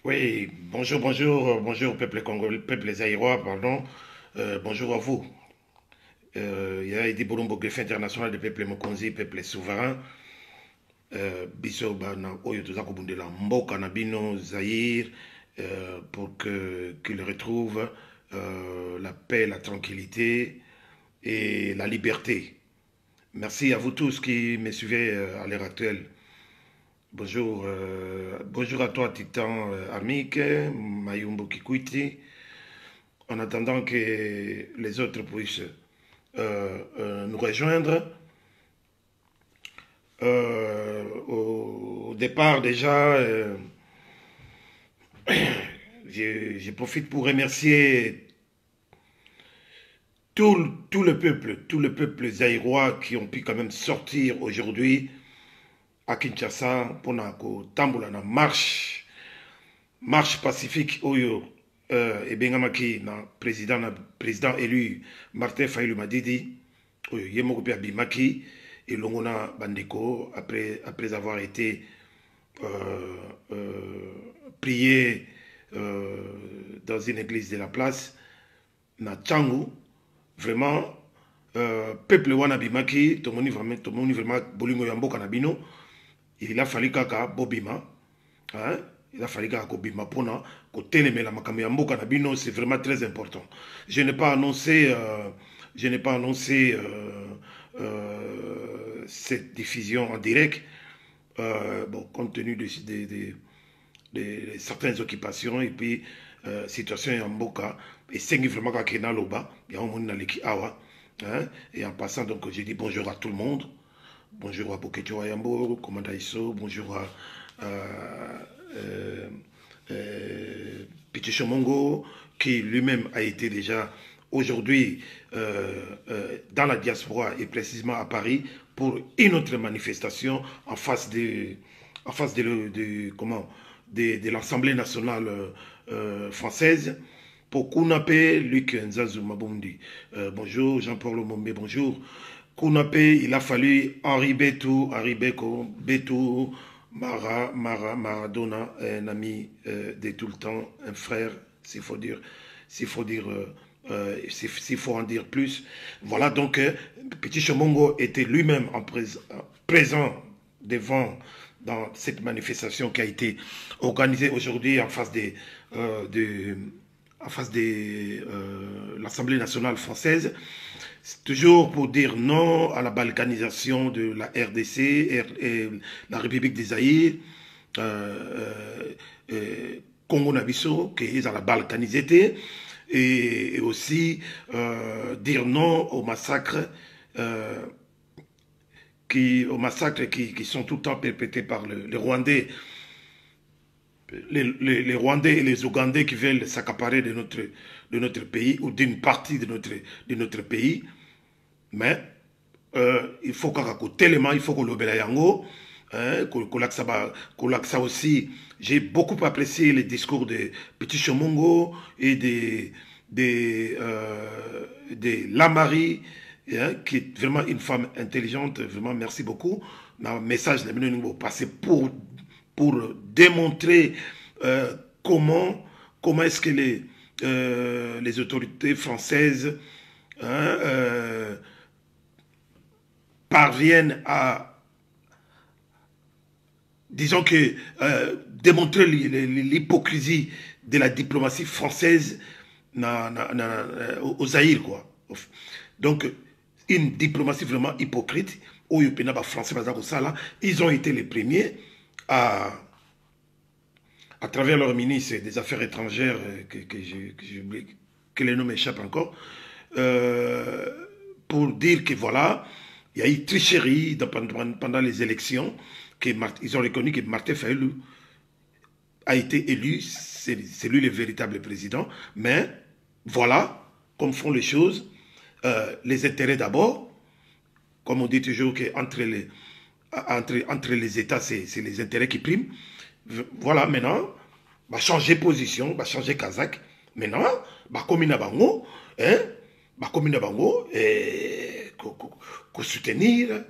Oui, bonjour, bonjour, bonjour, peuple congolais, peuple zaïrois, pardon. Bonjour à vous. Il y a Edi Bolombo, greffe international de peuple Mokonzi, peuple souverain. Biso bana oyo toza kobundela mboka na bino Zaïre pour que qu'il retrouve la paix, la tranquillité et la liberté. Merci à vous tous qui me suivez à l'heure actuelle. Bonjour, bonjour à toi Titan Amik, Mayumbo Kikwiti. En attendant que les autres puissent nous rejoindre. Au départ déjà, je profite pour remercier tout le peuple zaïrois qui ont pu quand même sortir aujourd'hui à Kinshasa pour la marche pacifique oyo ebengamaki na président élu Martin Fayulu Madidi oyo ye moko pe abimaki elongo na bandeko après avoir été prié dans une église de la place na Tchangu. Vraiment peuple wana bimaki tomoni vraiment bolingo ya mboka na bino. Il a fallu kaka bobima, hein? Il a fallu kaka bobima pona kotelemela makambo ya mboka na bino, c'est vraiment très important. Je n'ai pas annoncé cette diffusion en direct, bon, compte tenu de certaines occupations et puis situation ya mboka et sengi vraiment kaka na loba ya omoni na leki awa, hein? Et en passant donc j'ai dit bonjour à tout le monde. Bonjour à Bokecho Ayambo, Komanda Iso, bonjour à Pichicho Mongo, qui lui-même a été déjà aujourd'hui dans la diaspora et précisément à Paris pour une autre manifestation en face de l'Assemblée nationale française pour Kunape, Luc Nzazou Mabondi. Bonjour, Jean-Paul Mombe, bonjour. Kunapé, il a fallu Henri Betou, Henri Beko, Betou, Maradona, un ami de tout le temps, un frère, s'il faut en dire plus. Voilà donc, Petit Chomongo était lui-même présent devant dans cette manifestation qui a été organisée aujourd'hui en face de l'Assemblée nationale française. C'est toujours pour dire non à la balkanisation de la RDC et la République des Zaïre, Congo Nabiso, qui est à la balkanisité, et aussi dire non aux massacres qui sont tout le temps perpétrés par les Rwandais. Les Rwandais et les Ougandais qui veulent s'accaparer de notre pays ou d'une partie de notre pays. Mais il faut il faut que l'obéla yango, ça aussi. J'ai beaucoup apprécié les discours de Petit Chomongo et de Lamari, hein, qui est vraiment une femme intelligente. Vraiment, merci beaucoup. Un message de passer pour démontrer comment est-ce que les autorités françaises, hein, parviennent à, disons que, démontrer l'hypocrisie de la diplomatie française au Zaïre, quoi. Donc, une diplomatie vraiment hypocrite, où les Français, ils ont été les premiers à travers leur ministre des Affaires étrangères, que les noms m'échappent encore, pour dire que voilà, il y a eu tricherie pendant les élections, qu'ils ont reconnu que Martin Fayulu a été élu, c'est lui le véritable président, mais voilà, comme font les choses, les intérêts d'abord, comme on dit toujours qu'entre entre les États, c'est les intérêts qui priment. Voilà, maintenant, va changer position, va changer Kazakh. Maintenant, va comme bango, hein, va comme bango, soutenir,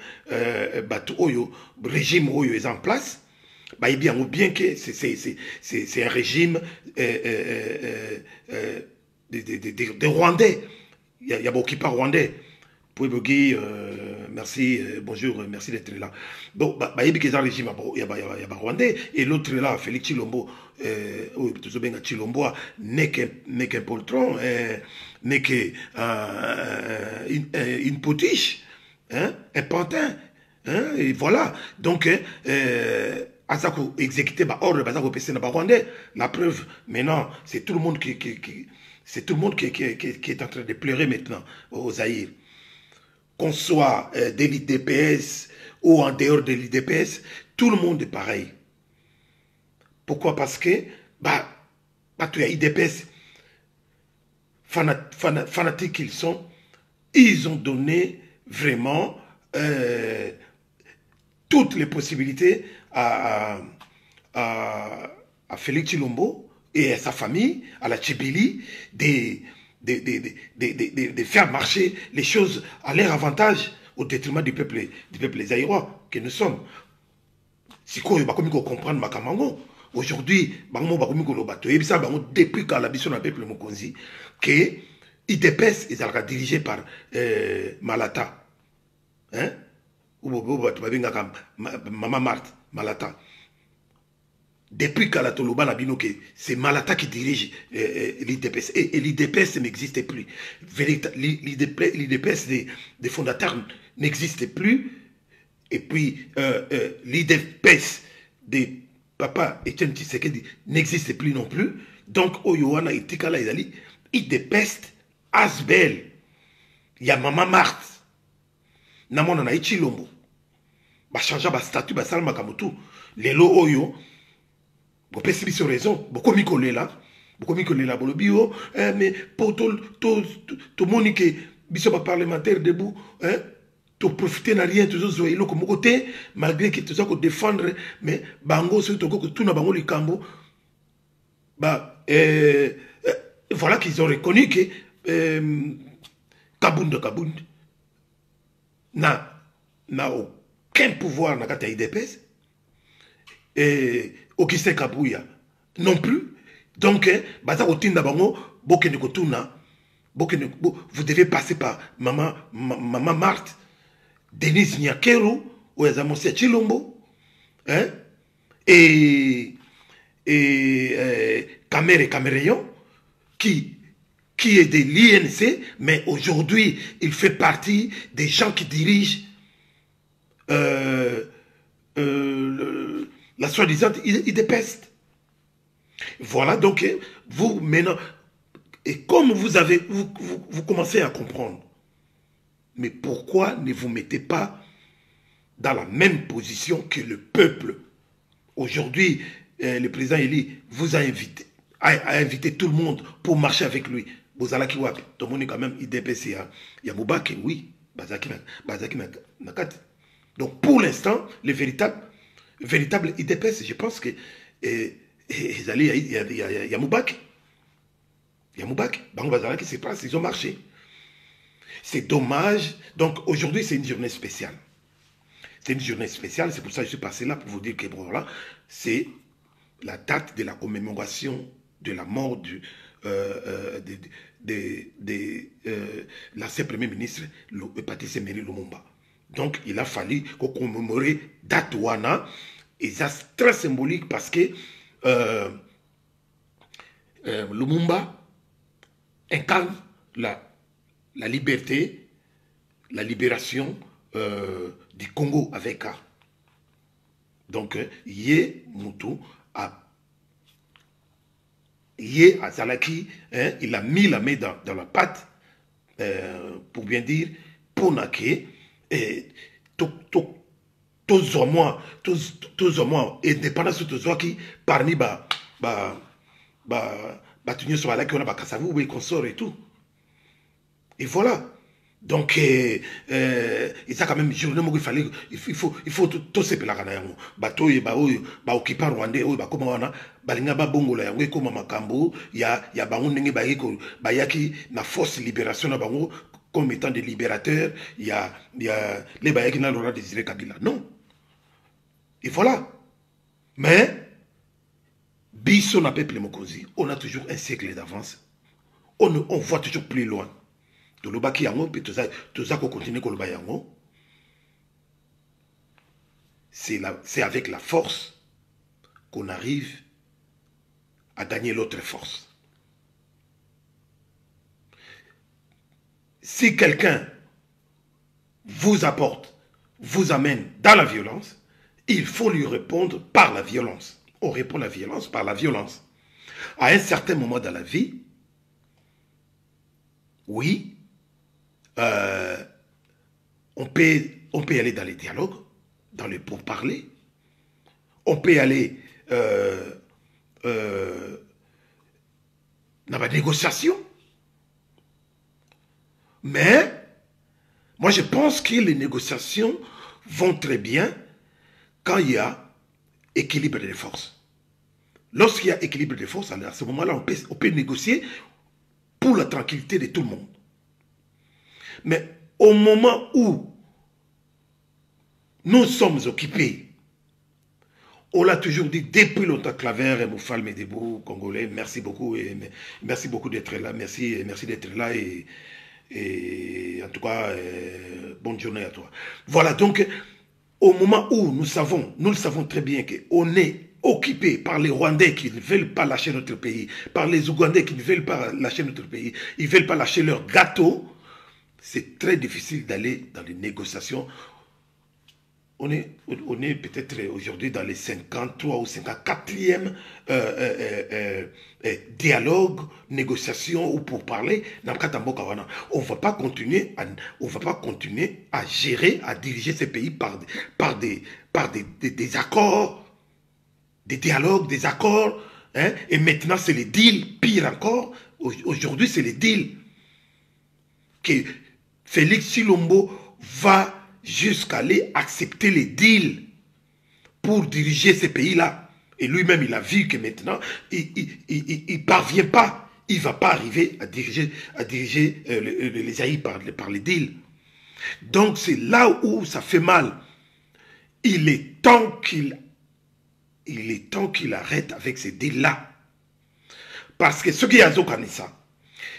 oyo, régime oyo est en place. Bah, bien que c'est un régime des Rwandais. Il y a beaucoup qui parlent rwandais. Pouébogui, merci, bonjour, merci d'être là. Donc, il y a un régime, il y a Rwandais, et l'autre là, Félix Chilombo, Chilombo, n'est qu'un poltron, n'est qu'une potiche, hein, un pantin. Hein, et voilà. Donc, Azako exécuté ordre Bazako PC n'a Rwandais. La preuve, maintenant, c'est tout le monde c'est tout le monde qui est en train de pleurer maintenant au Zaïre. Qu'on soit de l'IDPS ou en dehors de l'IDPS, tout le monde est pareil. Pourquoi? Parce que, tu as IDPS, fanatiques qu'ils sont, ils ont donné vraiment toutes les possibilités à Félix Chilombo et à sa famille, à la Tchibili, de faire marcher les choses à leur avantage au détriment du peuple zaïrois que nous sommes. Si vous comprendre Makamango, aujourd'hui, depuis quand la mission du peuple Mokonzi, que IDPS est dirigé par Malata. Hein? Maman Marthe, Malata. Depuis Kalatoloba Nabinoke, c'est Malata qui dirige l'IDPS. Et l'IDPS n'existe plus. L'IDPS des fondateurs n'existe plus. Et puis l'IDPS des papa Etienne Tshisekedi n'existe plus non plus. Donc, Oyoana et Tikala Izali, IDPS, Asbel, il y a Maman Marthe. Namona na Ichilombo. Ba changer ba statut ba salma kamutu. Lelo oyo. Bo pesi biso raison. Boko mikole là. Boko mikole là bolo bio mais pour to monique biso ba parlementaire debout hein to profiter na rien toujours zo ilo comme côté malgré que tout ça ko défendre mais bango so to ko tout na bango likambo voilà qu'ils ont reconnu que Kabund n'a aucun pouvoir dans la IDPS et Augustin Kabouya non plus. Donc, vous devez passer par Maman Marthe, Denise Nyakeru, ou Ezamosia Chilombo, hein, et Kamere Caméréon, qui est de l'INC, mais aujourd'hui, il fait partie des gens qui dirigent la soi-disant IDPS. Voilà, donc, vous, maintenant, et comme vous commencez à comprendre, mais pourquoi ne vous mettez pas dans la même position que le peuple? Aujourd'hui, le président Eli vous a invité tout le monde pour marcher avec lui. Bozalaki wapi, tout le monde quand même IDPS, il y a Moubake, oui, Bazaki Nakati. Donc pour l'instant, le véritable IDPS, je pense que il y a Moubake. Il y a Moubake. Bango Bazalaki, c'est pas, ils ont marché. C'est dommage. Donc aujourd'hui, c'est une journée spéciale. C'est une journée spéciale, c'est pour ça que je suis passé là pour vous dire que voilà, c'est la date de la commémoration de la mort de l'ancien Premier ministre Patrice Emery Lumumba. Donc il a fallu qu'on commémore date Wana, et c'est très symbolique parce que Lumumba incarne la liberté, la libération du Congo avec A. Donc, Yé Moutou Yé Azalaki, hein, il a mis la main dans la pâte pour bien dire, pour naquer, tous au moins, indépendance de tous qui parmi tu sur la qui on a Kassavou et consort et tout. Et voilà. Donc, il y a quand même journée où il faut tout se pélaga na yango. Bato ye ba occupant rwandais oyo ba koma wana balinga ba bongola yango ekoma makambo ya bango ndenge ba yiko ba yaki na force libération na bango comme étant des libérateurs, il y a les ba yaki na Laurent Désiré Kabila. Non. Et voilà. Mais, Bisso n'a pas Mokonzi, on a toujours un siècle d'avance. On voit toujours plus loin. Tolobaki yango, puis tout ça qu'on continue koloba yango. C'est avec la force qu'on arrive à gagner l'autre force. Si quelqu'un vous apporte, vous amène dans la violence, il faut lui répondre par la violence. On répond à la violence par la violence. À un certain moment dans la vie, oui, on peut y aller dans les dialogues, dans les pourparlers. On peut y aller dans la négociation. Mais, moi je pense que les négociations vont très bien quand il y a équilibre des forces. Lorsqu'il y a équilibre des forces, à ce moment-là, on peut négocier pour la tranquillité de tout le monde. Mais au moment où nous sommes occupés, on l'a toujours dit depuis longtemps, Claver et Moufal Medebou, Congolais, merci beaucoup d'être là, merci d'être là et en tout cas, bonne journée à toi. Voilà, donc, au moment où nous le savons très bien qu'on est occupé par les Rwandais qui ne veulent pas lâcher notre pays, par les Ougandais qui ne veulent pas lâcher notre pays, ils ne veulent pas lâcher leur gâteau, c'est très difficile d'aller dans les négociations. On est peut-être aujourd'hui dans les 53 ou 54e dialogue, négociation ou pour parler. On ne va pas continuer à gérer, à diriger ces pays par des accords, des dialogues, des accords. Hein, et maintenant, c'est les deals, pire encore. Aujourd'hui, c'est les deals. Que Félix Tshilombo va jusqu'à aller accepter les deals pour diriger ces pays-là. Et lui-même, il a vu que maintenant, il ne parvient pas. Il ne va pas arriver à diriger les Zaïre par les deals. Donc, c'est là où ça fait mal. Il est temps qu'il arrête avec ces deals-là. Parce que ceux qui ont Kanissa,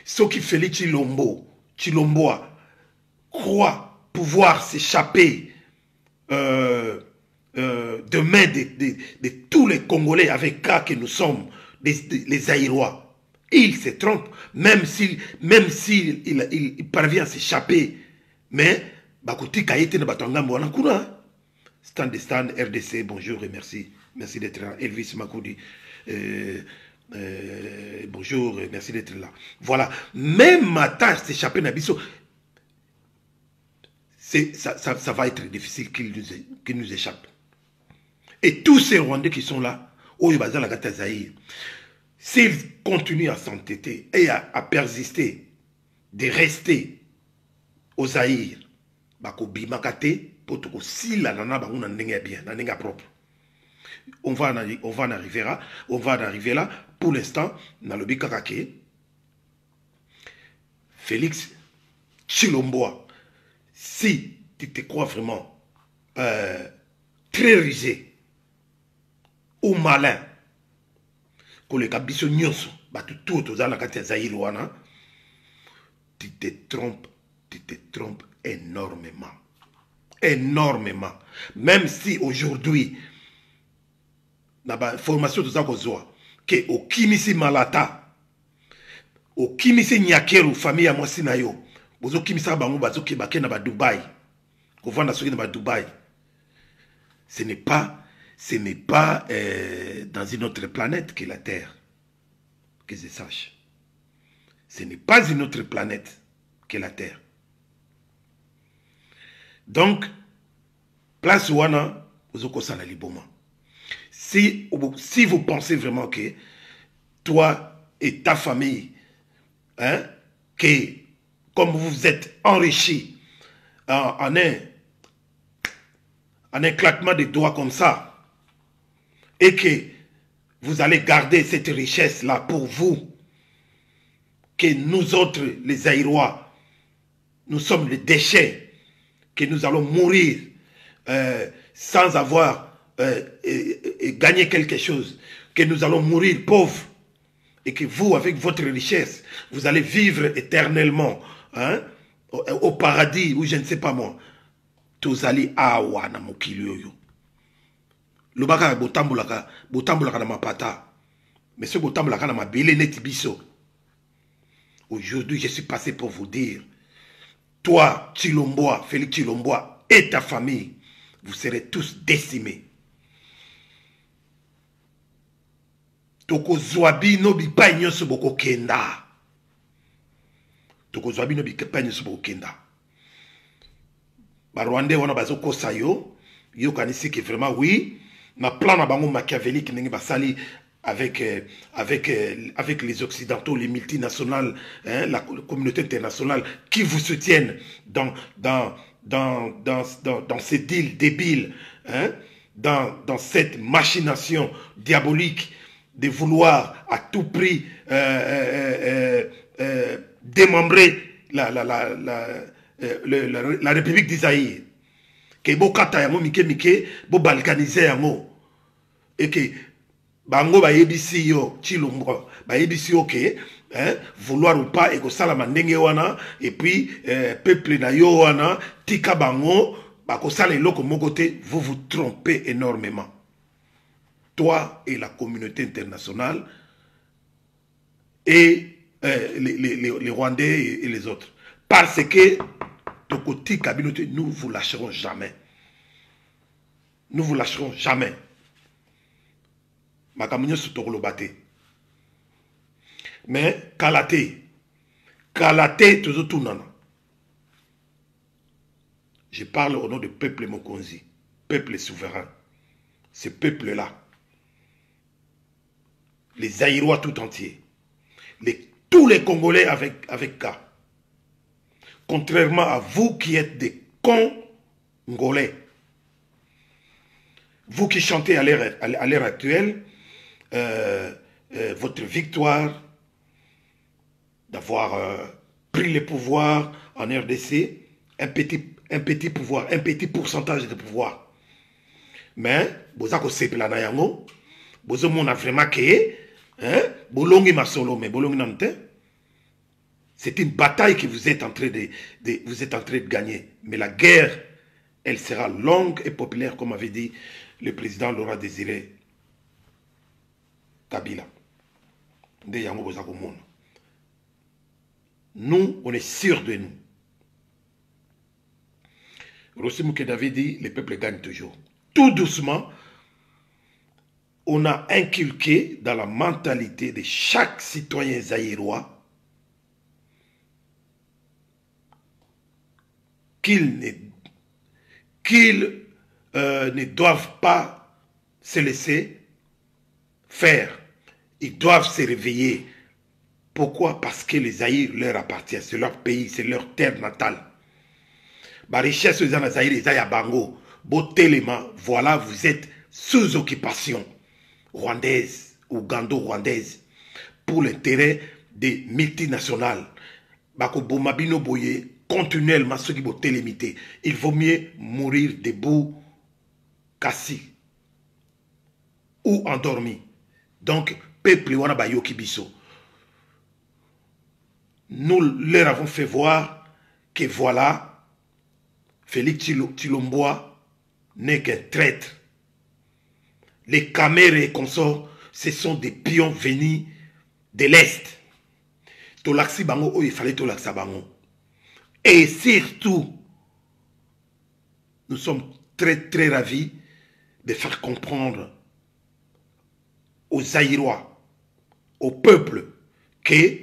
ceux qui Félix Tshilombo croient pouvoir s'échapper de main de tous les Congolais avec cas que nous sommes, les Zaïrois. Il se trompe, même s'il parvient à s'échapper. Mais, Bakouti Kayete ne Batanga Mouanakouna. Stan RDC, bonjour et merci. Merci d'être là. Elvis Makoudi, bonjour et merci d'être là. Voilà. Même ma tâche s'échapper Nabiso. Ça va être difficile qu'il nous échappe. Et tous ces Rwandais qui sont là, s'ils continuent à s'entêter et à persister, de rester au Zaïre, on va en arriver là. Pour l'instant, dans le Bikakake, Félix Tshilombo, si tu te crois vraiment très rusé ou malin, que le kabiso nyonso, tout aux la kati Zaïre wana, tu te trompes énormément. Énormément. Même si aujourd'hui, dans la formation de Zakozwa, que au Kimisi Malata, au Kimisi Nyakeru, famille à Mwasinayo, bozo Kimisa Bango Bazoki Bakena ba Dubaï, Kovanda Soki ba Dubaï. Ce n'est pas dans une autre planète que la Terre, que je sache. Ce n'est pas une autre planète que la Terre. Donc, place Wana, Ozoko Sana Liboma. Si vous pensez vraiment que toi et ta famille, hein, que comme vous êtes enrichis en un claquement de doigts comme ça, et que vous allez garder cette richesse-là pour vous, que nous autres, les Zaïrois, nous sommes les déchets, que nous allons mourir sans avoir gagner quelque chose, que nous allons mourir pauvres, et que vous, avec votre richesse, vous allez vivre éternellement, hein, au paradis, ou je ne sais pas moi. Tozali awa na mokili oyo. Lobaka botambolaka na mapata. Mais ce botambolaka na mabele neti biso. Aujourd'hui, je suis passé pour vous dire, toi, Tshilomboa, Félix Tshilomboa et ta famille, vous serez tous décimés. Toko Zwabi no bipa nyonso boko kenda. Toko Zwabi no bipa nyonso boko kenda. Ba Rwandais wana bazo kosa yo kanisi que vraiment oui, na plan na bango machiavélique ndenge basali avec les occidentaux, les multinationales, hein, la communauté internationale qui vous soutiennent dans ces deals débiles, hein, dans cette machination diabolique de vouloir à tout prix démembrer la République d'Isaïe. Que bo kata yango mike bo balkaniser yango et que bango ba yebisi yo Tshilomboa ba yebisi yo que hein, vouloir ou pas et que salama ndenge wana et puis peuple na yo wana tika bango ba ko sala eloko moko te, vous vous trompez énormément. Toi et la communauté internationale et les Rwandais et les autres. Parce que Tokoti Kabinote, nous vous lâcherons jamais. Nous vous lâcherons jamais. Makamunyo Sotokolo Bate. Mais Kalate, toujours tout nana. Je parle au nom du peuple Mokonzi, peuple souverain. Ce peuple-là. Les Aïrois tout entiers. Tous les Congolais avec K. Contrairement à vous qui êtes des Congolais. Vous qui chantez à l'heure actuelle votre victoire d'avoir pris le pouvoir en RDC, un petit pouvoir, un petit pourcentage de pouvoir. Mais, bozako sepela na yango, bozo mona vraiment que, hein, bolongi masolo, mais bolongi nante. C'est une bataille que vous êtes en train de gagner. Mais la guerre, elle sera longue et populaire, comme avait dit le président Laurent Désiré Kabila. Nous, on est sûrs de nous. Rossi Mouked avait dit, le peuple gagne toujours. Tout doucement, on a inculqué dans la mentalité de chaque citoyen zaïrois qu'ils ne doivent pas se laisser faire. Ils doivent se réveiller. Pourquoi? Parce que les Zaïre leur appartiennent. C'est leur pays, c'est leur terre natale. La richesse aux Zaïre, les Zaïre Bango, Botelema, voilà, vous êtes sous occupation rwandaise, ougando-rwandaise, pour l'intérêt des multinationales. Bako Bomabino Boye, continuellement, ceux qui vont télémiter. Il vaut mieux mourir debout, kassi, ou endormi. Donc, peuple wana ba yoki biso. Nous leur avons fait voir que voilà, Félix Tshilomboa n'est qu'un traître. Les Kamere et consorts, ce sont des pions venus de l'Est. Tolaxi bango, oh, il fallait tolaxa bango. Et surtout, nous sommes très très ravis de faire comprendre aux Zaïrois, au peuple, que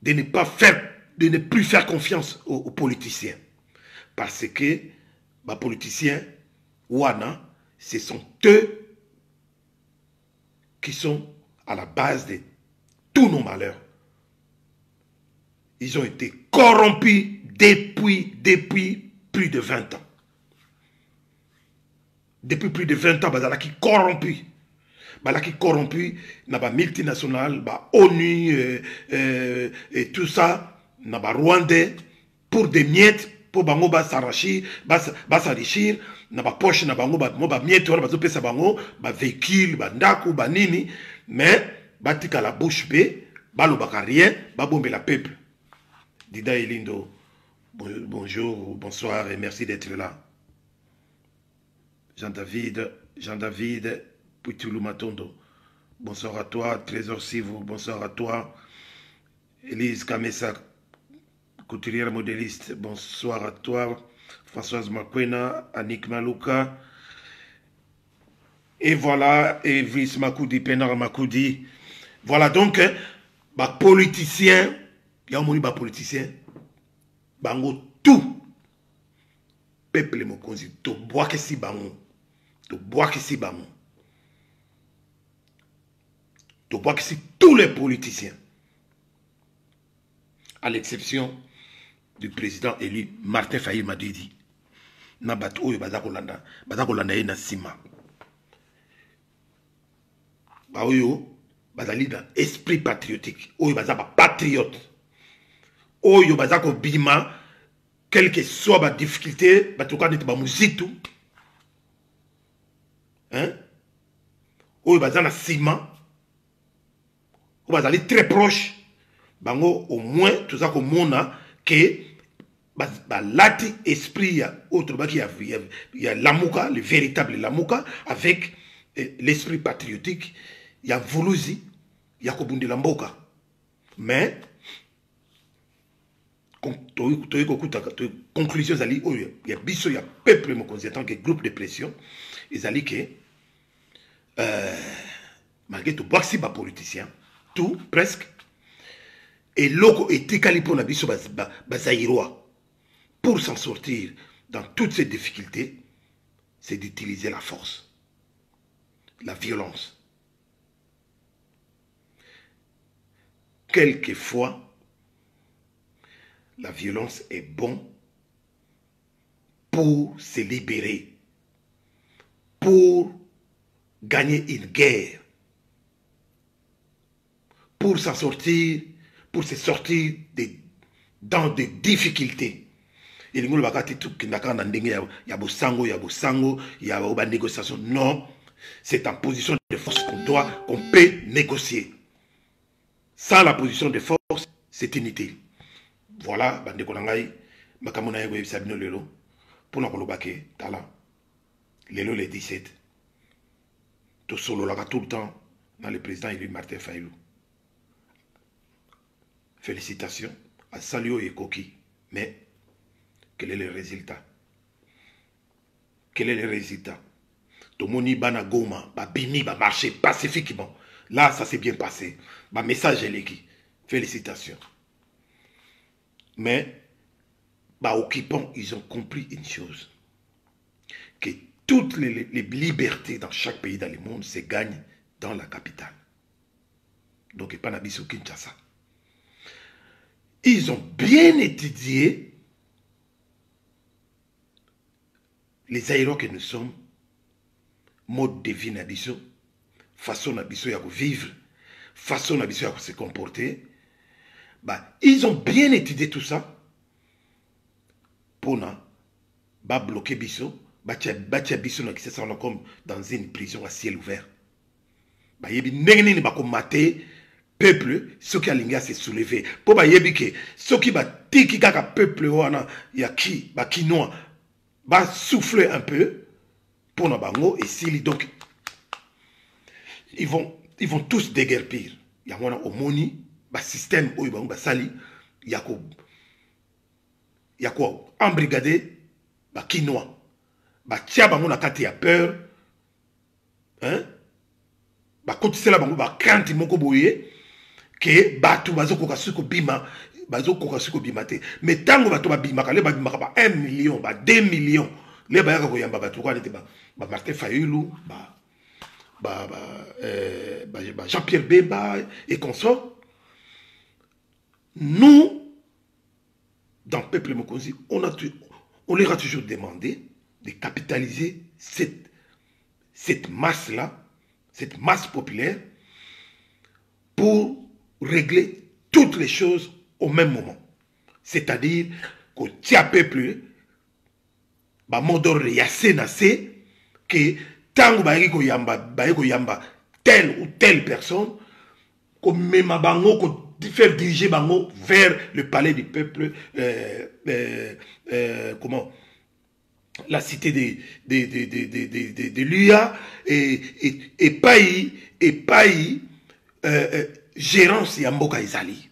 de ne plus faire confiance aux politiciens. Parce que les politiciens, Wana, ce sont eux qui sont à la base de tous nos malheurs. Ils ont été corrompus depuis plus de 20 ans. Depuis plus de 20 ans, ils sont corrompus. Balaki corrompu, na ba multinational, ba ONU et tout ça, na ba Rwandais pour des miettes, pour bango ba s'enrichir, ba s'enrichir, na ba poche na bango ba mo ba mieto na ba zo pesa bango, ba véhicule, ba ndako, ba nini, mais ba tika la bouche bé, ba lo baka rien, ba bomber la peuple. Dida Elindo, bonjour, bonsoir et merci d'être là. Jean-David, Pouitoulou Matondo, bonsoir à toi. Trésor Sivou, bonsoir à toi. Élise Kamessa, couturière modéliste, bonsoir à toi. Françoise Makwena, Annick Malouka. Et voilà, Elvis Makoudi, Pénard Makoudi. Voilà donc, bah, politicien, il y a un moni, bah, politicien, bango tout. Peuple Mokonzi, to bois que si bango. To bois que si bango. To bois que si tous les politiciens. À l'exception du président élu Martin Fayil Madidi. Na batu oyo bazakolanda ye na sima. Ba oyo bazali dans esprit patriotique. Oyo bazaba patriote. Oyo bazako bima quelle que soit la difficulté, batuka neti ba muzitu. Hein? Oyo bazana sima. Oyo bazali très proche. Bango au moins tout ça comme mona que lati esprit autre il y a l'amuka, le véritable l'amuka avec l'esprit patriotique, il y a Voulouzi, il y a Kobundi Lamboka. Mais conclusion zali il y a biso il y a peuple mokonzi en tant que groupe de pression ils allaient que malgré tout boxi ba politicien tout presque et loko etikali pour la biso bazaïrois pour s'en sortir dans toutes ces difficultés, c'est d'utiliser la force, la violence. Quelquefois, la violence est bonne pour se libérer, pour gagner une guerre, pour s'en sortir, pour se sortir dans des difficultés. Il y a des négociations. Non, c'est en position de force qu'on peut négocier. Sans la position de force, c'est inutile. Voilà, pour le 17. Tout solo là tout le temps dans le président élu Martin Fayilou. Félicitations à Salio et Koki. Mais quel est le résultat? Quel est le résultat? Tomoni bana goma, ba bini, ba marché pacifiquement. Là, ça s'est bien passé. Ba message est l'équipe. Félicitations. Mais, ba occupants, ils ont compris une chose. Que toutes les libertés dans chaque pays dans le monde se gagnent dans la capitale. Donc, il n'y a pas d'abus au Kinshasa. Ils ont bien étudié les aéros que nous sommes, mode de vie nabiso, façon nabiso ya vivre, façon nabiso ya se comporter. Bah, ils ont bien étudié tout ça pour bloquer biso, batia biso na kisa comme dans une prison à ciel ouvert. Bah, yebi nengeni ba ko mater peuple, ceux qui a se soulever. Pour ba yebi que ceux qui ba tiki kaka peuple wana ya ki ba kinois va souffler un peu pour nos bango et s'ils donc ils vont tous déguerpir. Il y a au moni, ba système où ils vont sali, il y a quoi embrigadé, ba quinoa, ba tia bango na kati ya peur, hein, ba kotisi la bango ba crainte moko boye que batu bazoko kasuko bima. Mais tant que tu vas bimaka, les bimaka ba 1 million, ba 2 millions, les bayaka koyamba ba tukwa nete ba Martin Fayilou, Jean-Pierre Bemba et consorts. Nous, dans le peuple Mokonzi, on leur a toujours demandé de capitaliser cette masse-là, cette masse populaire, pour régler toutes les choses au même moment. C'est-à-dire qu'au tia peuple, ba mot d'ordre ya CNC que tango ba yamba telle ou telle personne comme même bango ko faire diriger bango vers le palais du peuple comment la cité de l'UA et pas gérance ya mboka ezali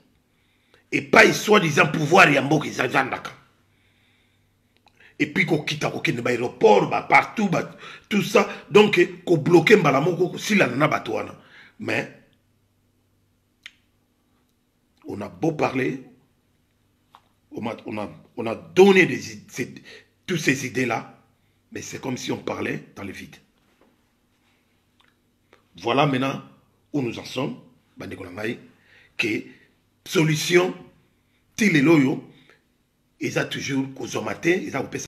et pas soi-disant pouvoir ya mboka ezandaka et puis ko kita ko kende ba aéroport ba partout ba tout ça donc ko bloquer mbala moko sila na bato wana mais on a beau parler on a donné toutes ces idées-là, mais c'est comme si on parlait dans le vide. Voilà maintenant où nous en sommes, que solution, les loyaux, ils ont toujours causé matin, ils ont